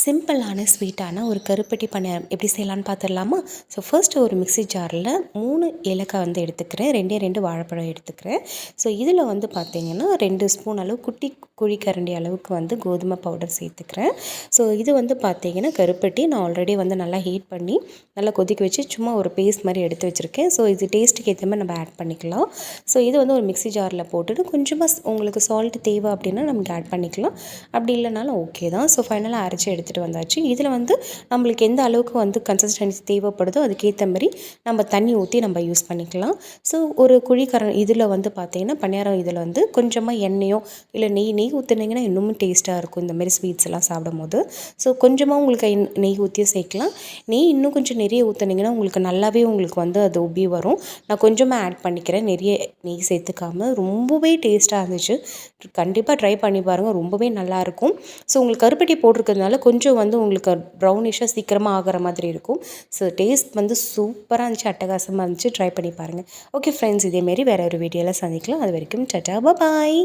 சிம்பிளான ஸ்வீட்டான ஒரு கருப்பட்டி பணியாரம் எப்படி செய்யலான்னு பார்த்துடலாமா? ஸோ ஃபர்ஸ்ட் ஒரு மிக்ஸி ஜாரில் 3 ஏலக்காய் வந்து எடுத்துக்கிறேன், 2 வாழைப்பழம் எடுத்துக்கிறேன். ஸோ இதில் வந்து பார்த்திங்கன்னா 2 ஸ்பூன் அளவு குட்டி குழிக்கரண்டி அளவுக்கு வந்து கோதுமை பவுடர் சேர்த்துக்கிறேன். ஸோ இது வந்து பார்த்திங்கன்னா கருப்பட்டி நான் ஆல்ரெடி வந்து நல்லா ஹீட் பண்ணி நல்லா கொதிக்க வச்சு சும்மா ஒரு பேஸ்ட் மாதிரி எடுத்து வச்சுருக்கேன். ஸோ இது டேஸ்ட்டுக்கு ஏற்ற மாதிரி நம்ம ஆட் பண்ணிக்கலாம். ஸோ இது வந்து ஒரு மிக்ஸி ஜாரில் போட்டுட்டு கொஞ்சமாக உங்களுக்கு சால்ட் தேவை அப்படின்னா நமக்கு ஆட் பண்ணிக்கலாம், அப்படி இல்லைனாலும் ஓகே தான். ஸோ ஃபைனலாக அரைச்சி எடுத்துகிட்டு வந்தாச்சு. இதில் வந்து நம்மளுக்கு எந்த அளவுக்கு வந்து கன்சிஸ்டன்சி தேவைப்படுதோ அதுக்கேற்ற மாதிரி நம்ம தண்ணி ஊற்றி நம்ம யூஸ் பண்ணிக்கலாம். ஸோ ஒரு இதில் வந்து பார்த்திங்கன்னா பணியாரம் இதில் வந்து கொஞ்சமாக எண்ணெயோ இல்லை நெய் ஊற்றுனீங்கன்னா இன்னும் டேஸ்ட்டாக இருக்கும் இந்தமாரி ஸ்வீட்ஸ் எல்லாம் சாப்பிடும்போது. ஸோ கொஞ்சமாக உங்களுக்கு நெய் ஊற்றியும் சேர்க்கலாம். நெய் இன்னும் கொஞ்சம் நிறைய ஊற்றுனீங்கன்னா உங்களுக்கு நல்லாவே உங்களுக்கு வந்து அது உப்பி வரும். நான் கொஞ்சமாக ஆட் பண்ணிக்கிறேன், நிறைய நெய் சேர்த்துக்காமல். ரொம்பவே டேஸ்ட்டாக இருந்துச்சு. கண்டிப்பாக ட்ரை பண்ணி பாருங்கள், ரொம்பவே நல்லாயிருக்கும். ஸோ உங்களுக்கு கருப்பட்டி போட்டிருக்கிறதுனால கொஞ்சம் வந்து உங்களுக்கு ப்ரௌனிஷாக சீக்கிரமாக ஆகிற மாதிரி இருக்கும். ஸோ டேஸ்ட் வந்து சூப்பராக இருந்துச்சு, அட்டகாசமாக இருந்துச்சு. ட்ரை பண்ணி பாருங்கள். ஓகே ஃப்ரெண்ட்ஸ், இதேமாரி வேறு ஒரு வீடியோவில் சந்திக்கலாம். அது வரைக்கும் டாடா பாய்.